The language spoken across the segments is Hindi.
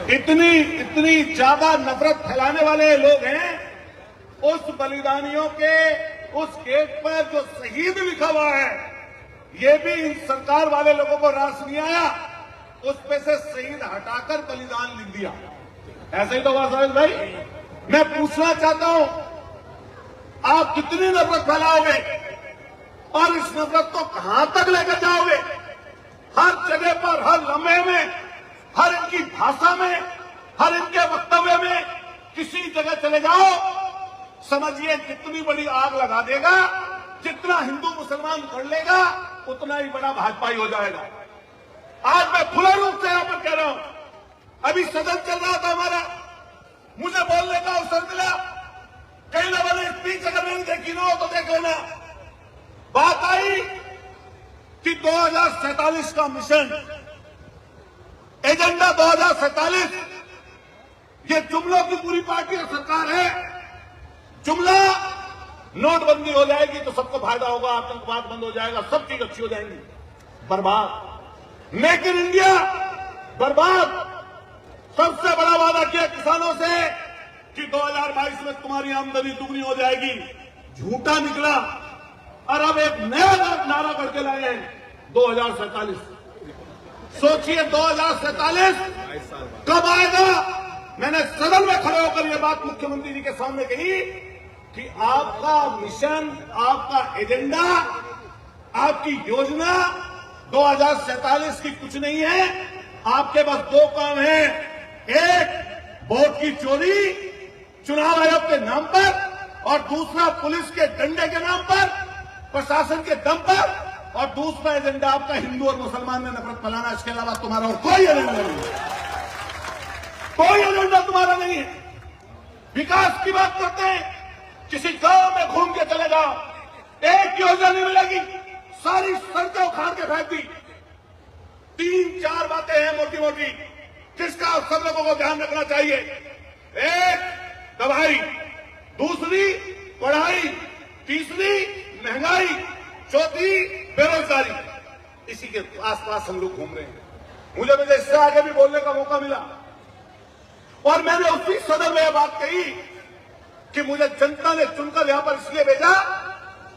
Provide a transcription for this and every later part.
इतनी इतनी ज्यादा नफरत फैलाने वाले लोग हैं। उस बलिदानियों के उस गेट पर जो शहीद लिखा हुआ है, ये भी इन सरकार वाले लोगों को रास नहीं आया, उस पे से शहीद हटाकर बलिदान लिख दिया। ऐसा ही तो हुआ साहिल भाई। मैं पूछना चाहता हूं, आप कितनी नफरत फैलाओगे और इस नफरत को कहां तक लेकर जाओगे? हर जगह पर, हर लम्हे में, हर इनकी भाषा में, हर इनके वक्तव्य में, किसी जगह चले जाओ, समझिए जितनी बड़ी आग लगा देगा, जितना हिंदू मुसलमान कर लेगा, उतना ही बड़ा भाजपाई हो जाएगा। आज मैं खुले रूप से यहां पर कह रहा हूं, अभी सदन चल रहा था हमारा, मुझे बोलने का अवसर मिला। कई लोगों ने स्पीच अगर मैंने देखी ना हो तो देख लेना। बात आई कि 2047 का मिशन, एजेंडा 2047, ये जुमलों की पूरी पार्टी और सरकार है। जुमला नोटबंदी हो जाएगी तो सबको फायदा होगा, आतंकवाद बंद हो जाएगा, सब चीज अच्छी हो जाएंगी। बर्बाद। मेक इन इंडिया बर्बाद। सबसे बड़ा वादा किया किसानों से कि 2022 में तुम्हारी आमदनी दुगनी हो जाएगी, झूठा निकला। और अब एक नया नारा करके लाए हैं 2047। सोचिए 2047 कब आएगा? मैंने सदन में खड़े होकर यह बात मुख्यमंत्री जी के सामने कही कि आपका मिशन, आपका एजेंडा, आपकी योजना 2047 की कुछ नहीं है। आपके पास दो काम हैं, एक वोट की चोरी चुनाव आयोग के नाम पर, और दूसरा पुलिस के डंडे के नाम पर, प्रशासन के दम पर, और दूसरा एजेंडा आपका हिंदू और मुसलमान में नफरत फैलाना। इसके अलावा तुम्हारा और कोई एजेंडा नहीं है, कोई एजेंडा तुम्हारा नहीं है। विकास की बात करते हैं, किसी गांव में घूम के चले जाओ, एक योजना नहीं मिलेगी, सारी सड़कें उखाड़ के फेंक दी। 3-4 बातें हैं मोटी मोटी, जिसका सब लोगों को ध्यान रखना चाहिए। एक दवाई, दूसरी पढ़ाई, तीसरी महंगाई, चौथी बेरोजगारी। इसी के आसपास हम लोग घूम रहे हैं। मुझे इससे आगे भी बोलने का मौका मिला और मैंने उसी सदन में यह बात कही कि मुझे जनता ने चुनकर यहां पर इसलिए भेजा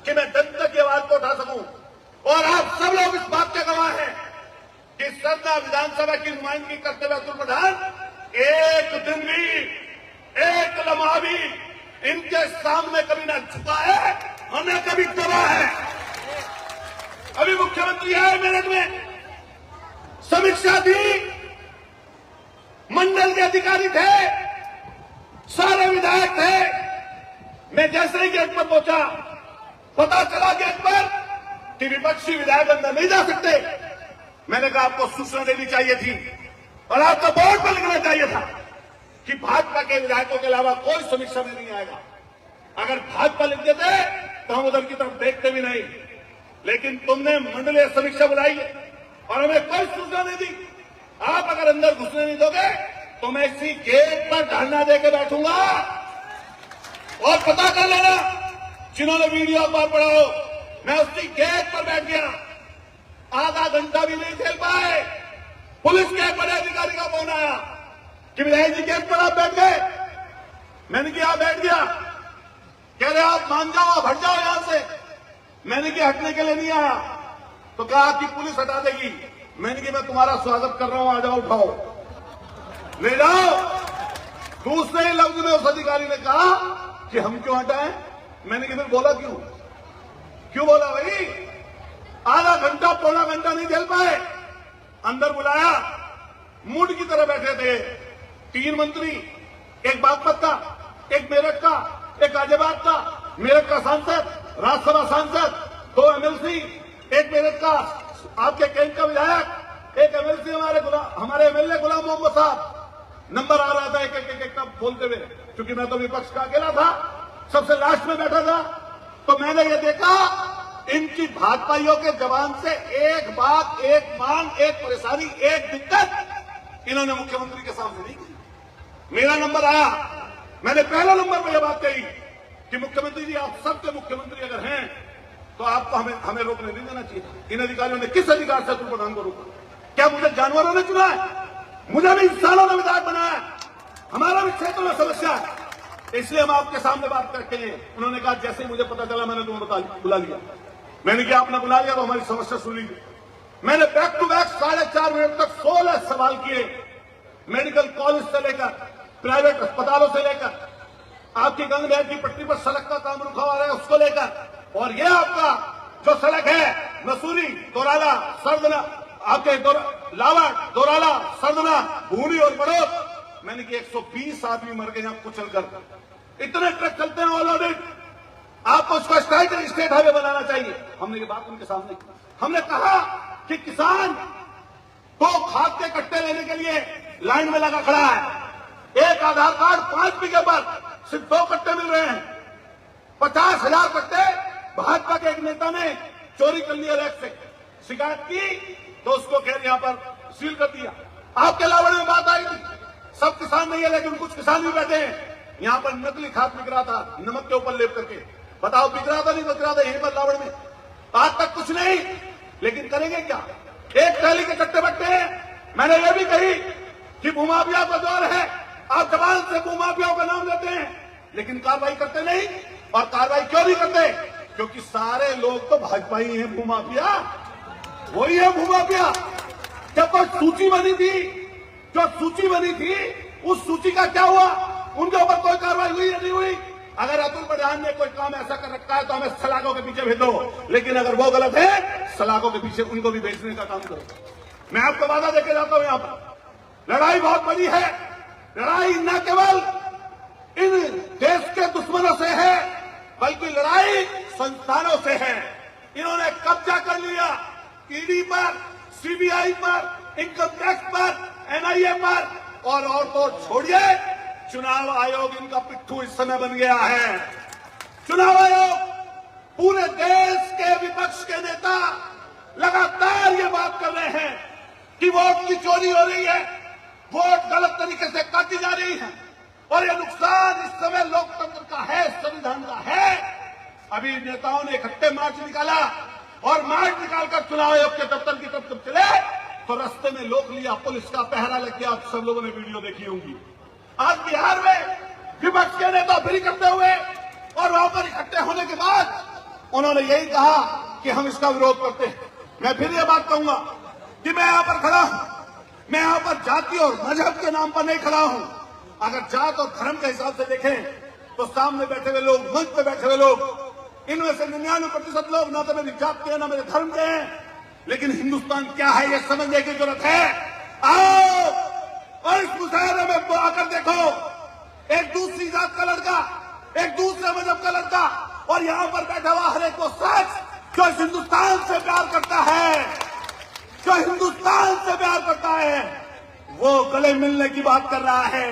कि मैं जनता की आवाज को उठा सकूं। और आप सब लोग इस बात के गवाह हैं कि सरना विधानसभा की नुमाइंदगी करते हुए अतुल प्रधान एक दिन भी, एक लम्हा भी इनके सामने कभी ना झुका है, हमें कभी दबा है। अभी मुख्यमंत्री है मेरठ में, समीक्षा दी, मंडल के अधिकारी थे, सारे विधायक थे। मैं जैसे ही गेट पर पहुंचा, पता चला गेट पर कि विपक्षी विधायक अंदर नहीं जा सकते। मैंने कहा आपको सूचना देनी चाहिए थी और आपको बोर्ड पर लिखना चाहिए था कि भाजपा के विधायकों के अलावा कोई समीक्षा में नहीं आएगा। अगर भाजपा लिख देते तो हम उधर की तरफ देखते भी नहीं, लेकिन तुमने मंडलीय समीक्षा बुलाई और हमें कोई सूचना नहीं दी। आप अगर अंदर घुसने नहीं दोगे तो मैं इसी गेट पर धरना देकर बैठूंगा। और पता कर लेना, जिन्होंने वीडियो अखबार पढ़ा हो, मैं उसी गेट पर बैठ गया, आधा घंटा भी नहीं झेल पाए। पुलिस के एक बड़े अधिकारी का फोन आया कि विधायक जी गेट पर आप बैठ गए। मैंने कहा बैठ गया। कह रहे आप मान जाओ, हट जाओ यहां से। मैंने कहा हटने के लिए नहीं आया। तो कहा कि पुलिस हटा देगी। मैंने कहा मैं तुम्हारा स्वागत कर रहा हूं, आ जाओ, उठाओ, ले जाओ। दूसरे ही लफ्ज में उस अधिकारी ने कहा कि हम क्यों हटाएं। मैंने कहा फिर बोला क्यों बोला भाई? आधा घंटा, पौना घंटा नहीं झेल पाए। अंदर बुलाया, मूड की तरह बैठे थे 3 मंत्री, एक बागपत का, एक मेरठ का, एक गाजियाबाद का, मेरठ का सांसद, राज्यसभा सांसद, 2 एमएलसी, एक मेरठ का आपके कैंट का विधायक, एक एमएलसी हमारे एमएलए गुलाम मोहम्मद साहब। नंबर आ रहा था एक एक का बोलते हुए, क्योंकि मैं तो विपक्ष का अकेला था, सबसे लास्ट में बैठा था। तो मैंने ये देखा इनकी भाजपाइयों के जवान से एक बात, एक मांग, एक परेशानी, एक दिक्कत इन्होंने मुख्यमंत्री के सामने नहीं की। मेरा नंबर आया, मैंने पहला नंबर पर यह बात कही कि मुख्यमंत्री जी आप सबके मुख्यमंत्री अगर हैं तो आपको हमें रोकने नहीं देना चाहिए। इन अधिकारियों ने किस अधिकार से अतुल प्रधान को रोका? क्या मुझे जानवरों ने चुना है? मुझे भी इंसानों ने विधायक बनाया, हमारा भी क्षेत्र में समस्या है, इसलिए हम आपके सामने बात करके हैं। उन्होंने कहा जैसे ही मुझे पता चला मैंने तुम्हें बुला लिया। मैंने कहा आपने बुला लिया तो हमारी समस्या सुन लीजिए। मैंने बैक टू बैक 4.5 मिनट तक 16 सवाल किए, मेडिकल कॉलेज से लेकर प्राइवेट अस्पतालों से लेकर आपकी गंगा नहर की पट्टी पर सड़क का काम रुका हुआ है उसको लेकर, और ये आपका जो सड़क है मसूरी दोराला सरदना, आपके लावड़ दोराला सरदना भूरी और बड़ौद, मैंने कि 120 आदमी मर गए यहां कुचल कर। इतने ट्रक चलते हैं ऑल ऑडिट, आपको उसको स्टेट हाईवे बनाना चाहिए। हमने ये बात उनके सामने की। हमने कहा कि किसान तो खाद के कट्टे लेने के लिए लाइन में लगा खड़ा है, एक आधार कार्ड 5 बीघे पर सिर्फ 2 कट्टे मिल रहे हैं। 50,000 कट्टे भाजपा के एक नेता ने चोरी कर लिया रैक से, शिकायत की तो उसको खैर यहां पर सील कर दिया। आपके लावड़ में बात आई थी, सब किसान नहीं है लेकिन कुछ किसान भी बैठे हैं, यहां पर नकली खाद बिक रहा था नमक के ऊपर लेप करके, बताओ बिक रहा था नहीं बिक रहा था यहीं पर लावड़ में? आज तक कुछ नहीं, लेकिन करेंगे क्या? एक टैली के कट्टे बट्टे हैं। मैंने ये भी कही कि भूमाफिया का दौर है, आप जबान से भूमाफियाओं का नाम लेते हैं लेकिन कार्रवाई करते नहीं। और कार्रवाई क्यों नहीं करते? क्योंकि सारे लोग तो भाजपा ही है भूमाफिया, वही है भूमाफिया। जब तो सूची बनी थी, जो सूची बनी थी उस सूची का क्या हुआ? उनके ऊपर कोई कार्रवाई हुई या नहीं हुई? अगर अतुल प्रधान ने कोई काम ऐसा कर रखा है तो हमें सलाखों के पीछे भेज दो, लेकिन अगर वो गलत है सलाखों के पीछे उनको भी भेजने का काम करो। मैं आपको वादा देके जाता हूं, यहां पर लड़ाई बहुत बड़ी है। लड़ाई न केवल इन देश के दुश्मनों से है बल्कि लड़ाई संस्थानों से है। इन्होंने कब्जा कर लिया ईडी पर, सीबीआई पर, इनकम टैक्स पर, एनआईए पर, और तो छोड़िए चुनाव आयोग इनका पिट्ठू इस समय बन गया है। चुनाव आयोग, पूरे देश के विपक्ष के नेता लगातार ये बात कर रहे हैं कि वोट की चोरी हो रही है, वोट गलत तरीके से काटी जा रही है, और ये नुकसान इस समय लोकतंत्र का है, संविधान का है। अभी नेताओं ने इकट्ठे मार्च निकाला और मार्च निकालकर चुनाव आयोग के दफ्तर की तरफ जब चले तो रास्ते में लोक लिया, पुलिस का पहरा लग गया। आप सब लोगों ने वीडियो देखी होंगी। आज बिहार में विपक्ष के नेता फ्री करते हुए और वहां पर इकट्ठे होने के बाद उन्होंने यही कहा कि हम इसका विरोध करते हैं। मैं फिर यह बात कहूंगा कि मैं यहां पर खड़ा हूं, मैं यहां पर जाति और मजहब के नाम पर नहीं खड़ा हूं। अगर जात और धर्म के हिसाब से देखें तो सामने बैठे हुए लोग, मंच पे बैठे हुए लोग, इनमें से 99% लोग ना तो मेरी जात के हैं ना मेरे धर्म के हैं, लेकिन हिंदुस्तान क्या है ये समझने की जरूरत है। आओ और इस मुशायरे में आकर देखो, एक दूसरी जात का लड़का, एक दूसरे मजहब का लड़का, और यहां पर बैठा हुआ हर एक वो शख्स जो इस हिंदुस्तान से प्यार करता है, जो हिंदुस्तान से प्यार करता है, वो गले मिलने की बात कर रहा है,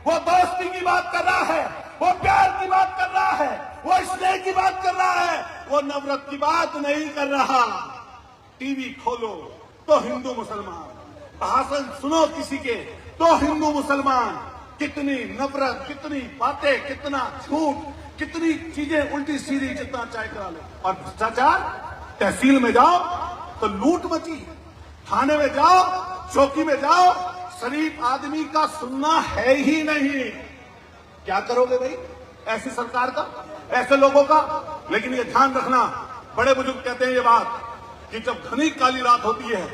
वो दोस्ती की बात कर रहा है, वो प्यार की बात कर रहा है, वो स्नेह की बात कर रहा है, वो नफरत की बात नहीं कर रहा। टीवी खोलो तो हिंदू मुसलमान, भाषण सुनो किसी के तो हिंदू मुसलमान, कितनी नफरत, कितनी बातें, कितना झूठ, कितनी चीजें उल्टी सीधी, जितना चाहे करा लो। और भ्रष्टाचार, तहसील में जाओ तो लूट मची, थाने में जाओ, चौकी में जाओ, शरीफ आदमी का सुनना है ही नहीं। क्या करोगे भाई ऐसी सरकार का, ऐसे लोगों का? लेकिन ये ध्यान रखना, बड़े बुजुर्ग कहते हैं ये बात कि जब घनी काली रात होती है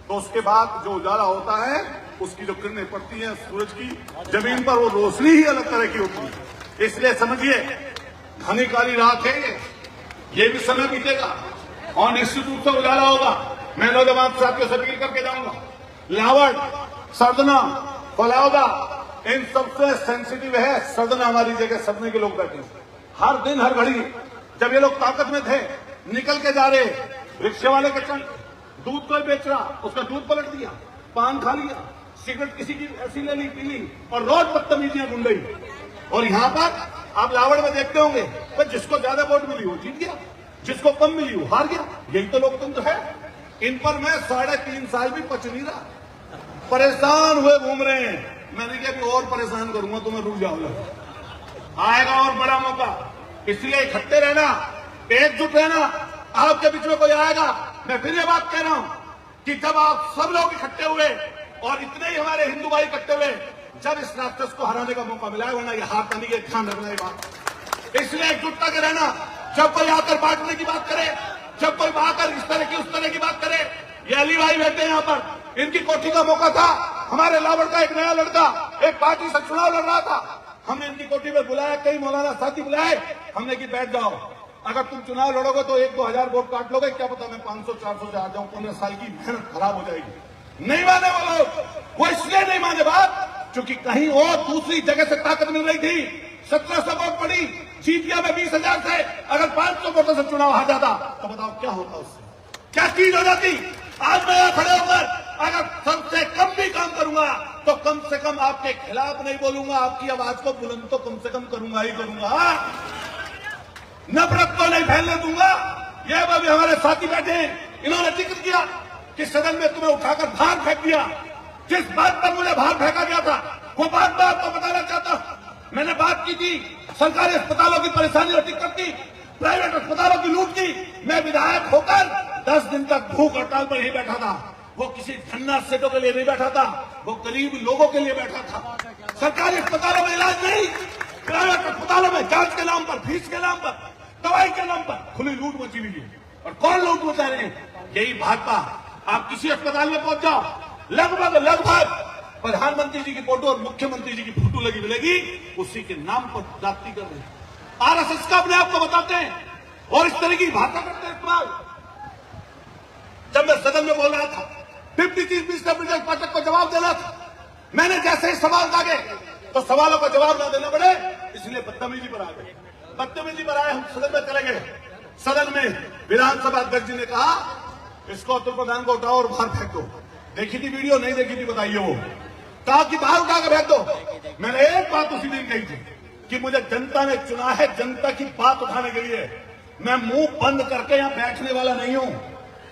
तो उसके बाद जो उजाला होता है, उसकी जो किरणें पड़ती हैं सूरज की जमीन पर, वो रोशनी ही अलग तरह की होती है। इसलिए समझिए घनी काली रात है ये भी समय बीतेगा और निश्चित रूप से उजाला होगा। मैं नौजवान साथियों से अपील करके जाऊंगा, लावड़, सरदना, फलौदा, इन सबसे सेंसिटिव है सरदना। हमारी जगह सरदने के लोग बैठे हर दिन हर घड़ी, जब ये लोग ताकत में थे निकल के जा रहे, रिक्शे वाले के चल दूध कोई बेच रहा, उसका दूध पलट दिया, पान खा लिया, सिगरेट किसी की ऐसी ले ली पी ली, और रोज बदतमीजियां गुंडई। और यहां पर आप लावड़ में देखते होंगे तो जिसको ज्यादा वोट मिली वो जीत गया, जिसको कम मिली वो हार गया। यही तो लोकतंत्र है। इन पर मैं 3.5 साल भी पच नहीं रहा, परेशान हुए घूम रहे हैं। मैंने कहा कि और परेशान करूंगा तो मैं रुक जाऊंगा, आएगा और बड़ा मौका। इसलिए इकट्ठे रहना, एकजुट रहना। आपके बीच में कोई आएगा, मैं फिर ये बात कह रहा हूं कि जब आप सब लोग इकट्ठे हुए और इतने ही हमारे हिंदू भाई इकट्ठे हुए जब इस राक्षस को हराने का मौका मिला है, वरना ये हार पानी के ध्यान रखना ये बात। इसलिए एकजुटता के रहना। जब कोई आकर बांटने की बात करे, जब कोई आकर इस तरह की उस तरह की बात करे, ये अली भाई बैठे यहाँ पर, इनकी कोठी का मौका था। हमारे लावड़ का एक नया लड़का एक पार्टी से चुनाव लड़ रहा था, हमने इनकी कोठी में बुलाया, कई मौलाना साथी बुलाए, हमने कि बैठ जाओ, अगर तुम चुनाव लड़ोगे तो 1-2 हजार वोट काट लोगे, क्या पता मैं 500-400 से आ जाऊं, 15 साल की मेहनत खराब हो जाएगी। नहीं माने वो लोग, वो इसलिए नहीं माने बात क्योंकि कहीं और दूसरी जगह से ताकत मिल रही थी। 1700 वोट पड़ी, जीत गया मैं 20,000 से। अगर 500 वोटों से चुनाव हार जाता तो बताओ क्या होता, उससे क्या चीज हो जाती। आज मैं यहां खड़े होकर अगर सबसे कम भी काम करूंगा तो कम से कम आपके खिलाफ नहीं बोलूंगा, आपकी आवाज को बुलंद तो कम से कम करूंगा ही करूंगा, नफरत को नहीं फैलने दूंगा। ये अभी हमारे साथी बैठे हैं, इन्होंने जिक्र किया कि सदन में तुम्हें उठाकर बाहर फेंक दिया। जिस बात पर मुझे बाहर फेंका गया था वो बात मैं आपको बताना चाहता हूं। मैंने बात की थी सरकारी अस्पतालों की परेशानी और दिक्कत की, प्राइवेट अस्पतालों की लूट की। मैं विधायक होकर 10 दिन तक भूख हड़ताल पर ही बैठा था। वो किसी धन्ना सेठों के लिए नहीं बैठा था, वो गरीब लोगों के लिए बैठा था। सरकारी अस्पतालों में इलाज नहीं, प्राइवेट अस्पतालों में जांच के नाम पर, फीस के नाम पर, दवाई के नाम पर खुली लूट मची हुई है। और कौन लूट मचा रहे हैं? यही भाजपा। आप किसी अस्पताल में पहुंच जाओ, लगभग प्रधानमंत्री जी की फोटो और मुख्यमंत्री जी की फोटो लगी मिलेगी, उसी के नाम पर जाति कर रहे हैं। आरएसएस का अपने आप को बताते हैं और इस तरह की भाषा करते हैं इस्तेमाल। जब मैं सदन में बोल रहा था, deputy chief minister Brajesh Pathak को जवाब देना था, मैंने जैसे ही सवाल दागे तो सवालों का जवाब न देना पड़े, इसलिए बदतमीजी पर आ गए। बदतमीजी पर आए, हम सदन में चले गए। सदन में विधानसभा अध्यक्ष जी ने कहा इसको अतुल प्रधान को उठाओ और बाहर फेंक दो। देखी थी वीडियो, नहीं देखी थी बताइए। वो कहा कि बाहर उठाकर फेंक दो। मैंने एक बात उसी दिन कही थी कि मुझे जनता ने चुना है जनता की बात उठाने के लिए। मैं मुंह बंद करके यहां बैठने वाला नहीं हूं।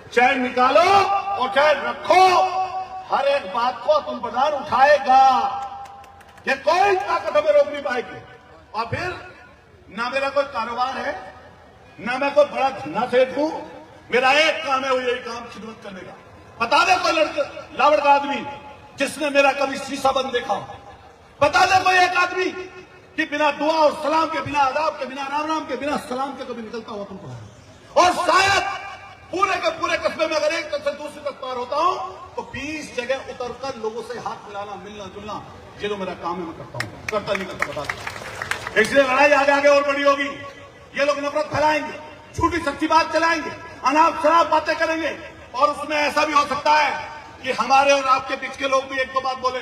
चाहे निकालो और चाहे रखो, हर एक बात को अतुल प्रधान उठाएगा। ये कोई ताकत हमें रोक नहीं पाएगी। और फिर ना मेरा कोई कारोबार है, ना मैं कोई बड़ा धन्ना सेठ हूं। मेरा एक काम है, वो यही काम खिदमत करने का। बता दे कोई लड़के लावड़ का आदमी जिसने मेरा कभी शीशा बंद देखा, बता दे कोई एक आदमी कि बिना दुआ और सलाम के, बिना आदाब के, बिना राम के, बिना सलाम के कभी निकलता हुआ तुमको। और शायद पूरे के पूरे कस्बे में अगर एक तक से दूसरी तक पार होता हूं तो 20 जगह उतरकर लोगों से हाथ मिलाना, मिलना जुलना, ये जो मेरा काम है मैं करता हूं। करता नहीं करता बता दो। इसलिए लड़ाई आगे आगे और बड़ी होगी। ये लोग नफरत फैलाएंगे, झूठी सच्ची बात चलाएंगे, अनाप शराब बातें करेंगे। और उसमें ऐसा भी हो सकता है कि हमारे और आपके बीच के लोग भी एक दो बात बोले,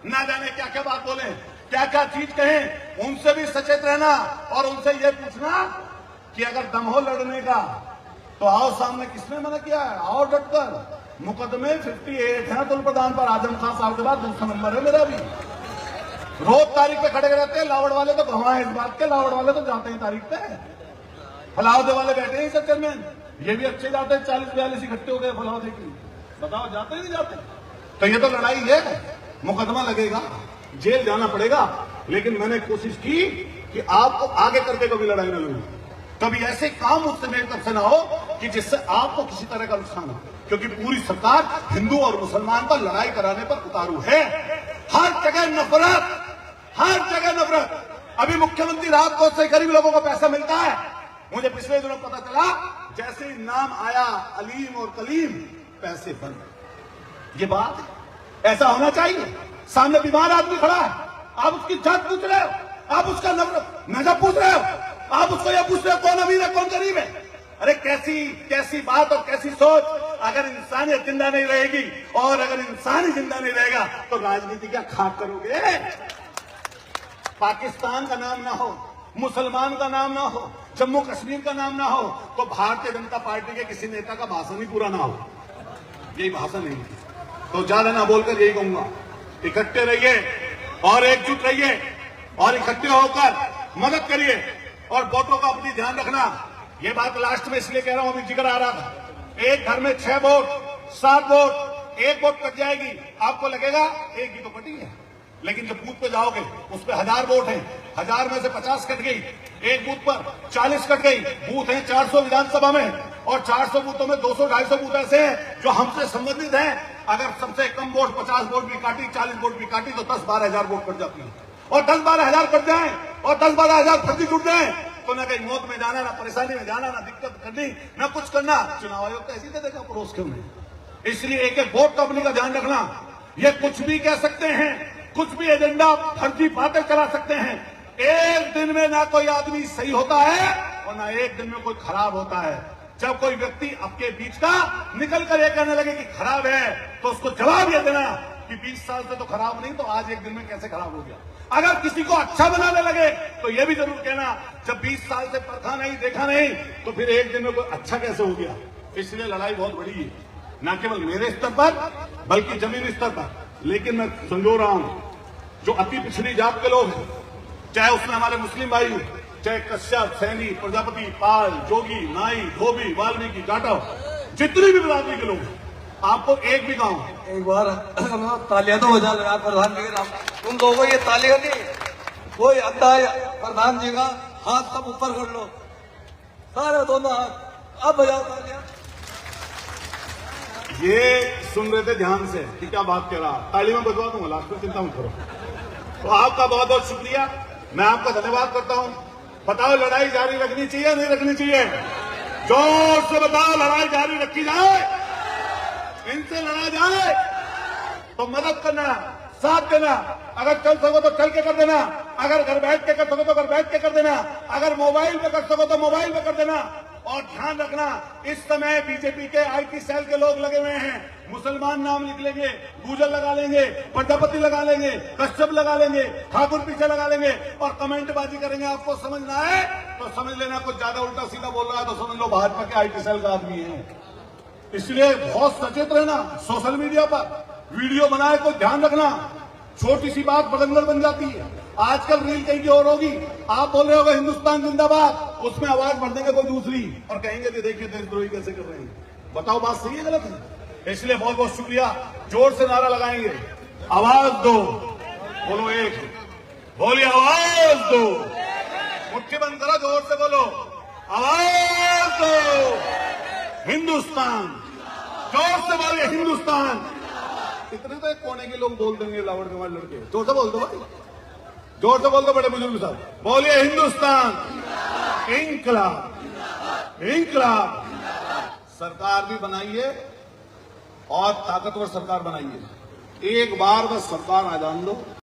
ना जाने क्या क्या बात बोले, क्या क्या चीज कहें। उनसे भी सचेत रहना और उनसे ये पूछना कि अगर दम हो लड़ने का तो आओ सामने। किसने मना किया है? आओ डटकर। मुकदमे 58 है अतुल प्रधान पर। आजम खान साहब के बाद दूसरा नंबर है मेरा भी। रोज तारीख पे खड़े रहते हैं लावड़ वाले, तो गवाह है इस बात के। लावड़ वाले तो जाते हैं तारीख पे, फलावदे वाले बैठे हैं चक्कर में। ये भी अच्छे जाते हैं, 40-42 इकट्ठे हो गए फलावदे की। बताओ जाते नहीं जाते? तो ये तो लड़ाई है, मुकदमा लगेगा, जेल जाना पड़ेगा। लेकिन मैंने कोशिश की कि आपको आगे करके कभी लड़ाई न लड़ूं, कभी ऐसे काम मुझसे मेरी तरफ से ना हो कि जिससे आपको किसी तरह का नुकसान हो। क्योंकि पूरी सरकार हिंदू और मुसलमान पर लड़ाई कराने पर उतारू है। हर जगह नफरत, हर जगह नफरत। अभी मुख्यमंत्री राहत कोष से गरीब लोगों को पैसा मिलता है। मुझे पिछले दिनों पता चला, जैसे ही नाम आया अलीम और कलीम, पैसे बंद। ये बात है, ऐसा होना चाहिए। सामने बीमार आदमी खड़ा है, आप उसकी जांच पूछ रहे हो, आप उसका नजर पूछ रहे हो, आप उसको यह पूछ रहे हो कौन अमीर है कौन गरीब है। अरे कैसी बात और कैसी सोच। अगर इंसानियत जिंदा नहीं रहेगी और अगर इंसान ही जिंदा नहीं रहेगा तो राजनीति क्या खाक करोगे? पाकिस्तान का नाम ना हो, मुसलमान का नाम ना हो, जम्मू कश्मीर का नाम ना हो, तो भारतीय जनता पार्टी के किसी नेता का भाषण ही पूरा ना हो। यही भाषण नहीं, तो ज्यादा ना बोलकर यही कहूंगा, इकट्ठे रहिए और एकजुट रहिए और इकट्ठे होकर मदद करिए और वोटों का अपनी ध्यान रखना। ये बात लास्ट में इसलिए कह रहा हूं, अभी जिक्र आ रहा था। एक घर में 6 वोट, 7 वोट, 1 वोट कट जाएगी, आपको लगेगा एक ही तो कटी है। लेकिन जब बूथ पे जाओगे उस पे 1000 वोट हैं, 1000 में से 50 कट गई, एक बूथ पर 40 कट गई। बूथ हैं 400 विधानसभा में और 400 बूथों में 200-250 बूथ ऐसे हैं जो हमसे संबंधित हैं। अगर सबसे कम वोट 50 वोट भी काटी, 40 वोट भी काटी तो 10-12 हजार वोट कट जाती है। और 10-12 हजार कट जाए और 10-12 हजार फर्जी जुट जाए तो ना कहीं मौत में जाना, ना परेशानी में जाना, ना दिक्कत करनी, ना कुछ करना। चुनाव आयोग तो ऐसी दे देगा पड़ोस के उन्हें। इसलिए एक एक वोट कंपनी का ध्यान रखना। ये कुछ भी कह सकते हैं, कुछ भी एजेंडा फर्जी बातें चला सकते हैं। एक दिन में ना कोई आदमी सही होता है और ना एक दिन में कोई खराब होता है। जब कोई व्यक्ति आपके बीच का निकल कर ये कहने लगे कि खराब है तो उसको जवाब ये देना कि 20 साल से तो खराब नहीं, तो आज एक दिन में कैसे खराब हो गया। अगर किसी को अच्छा बनाने लगे तो ये भी जरूर कहना जब 20 साल से परखा नहीं, देखा नहीं, तो फिर एक दिन में कोई अच्छा कैसे हो गया। इसलिए लड़ाई बहुत बड़ी है, न केवल मेरे स्तर पर बल्कि जमीनी स्तर पर। लेकिन मैं समझो रहा हूं जो अति पिछड़ी जात के लोग हैं, चाहे उसमें हमारे मुस्लिम भाई हो, चाहे कश्यप, सैनी, प्रजापति, पाल, जोगी, नाई, धोबी, वाल्मीकि, जाटव, जितनी भी बिरादरी के लोग हैं, आपको एक भी गांव एक बार तालियां तो बजा लगा प्रधान जी का। तुम लोगों ये तालियां नहीं, कोई अद्धा प्रधान जी का हाथ सब ऊपर कर लो, सारे दोनों हाथ अब बजाओ तालियां। ये सुन रहे थे ध्यान से कि क्या बात कह रहा, ताली में बजवा दूंगा लास्ट में, चिंता मत करो। तो आपका बहुत बहुत शुक्रिया, मैं आपका धन्यवाद करता हूं। बताओ लड़ाई जारी रखनी चाहिए नहीं रखनी चाहिए? जोर से बताओ, लड़ाई जारी रखी जाए, इनसे लड़ा जाए तो मदद करना, साथ देना। अगर चल सको तो चल के कर देना, अगर घर बैठ के कर सको तो घर बैठ के कर देना, अगर मोबाइल पे कर सको तो मोबाइल पे कर देना। और ध्यान रखना, इस समय बीजेपी के आईटी सेल के लोग लगे हुए हैं, मुसलमान नाम लिख लेंगे, गुजर लगा लेंगे, प्रजापति लगा लेंगे, कश्यप लगा लेंगे, ठाकुर पीछे लगा लेंगे और कमेंटबाजी करेंगे। आपको समझ ना आए तो समझ लेना कुछ ज्यादा उल्टा सीधा बोल रहा है तो समझ लो भाजपा के आईटी सेल का आदमी है। इसलिए बहुत सचेत रहना, सोशल मीडिया पर वीडियो बनाए तो ध्यान रखना, छोटी सी बात बदंगल बन जाती है। आजकल रील कहीं की और होगी, आप बोल रहे होगे हिंदुस्तान जिंदाबाद, उसमें आवाज बढ़ देंगे कोई दूसरी और कहेंगे कि देखिए देशद्रोही कैसे कर रहे हैं। बताओ बात सही है गलत है? इसलिए बहुत बहुत शुक्रिया। जोर से नारा लगाएंगे, आवाज दो, बोलो एक, बोलिए आवाज दो, मुट्ठी बंद करो, जोर से बोलो आवाज दो, हिंदुस्तान, जोर से बोलिए हिंदुस्तान। इतने तो एक कोने के लोग बोल देंगे, लावड़ के मारे लड़के, जोर से बोल दो भाई, जोर से बोल दो बड़े बुजुर्ग साहब, बोलिए हिंदुस्तान, इंकलाब, इंकलाब। सरकार भी बनाइए और ताकतवर सरकार बनाइए। एक बार बस सरकार आ जान दो।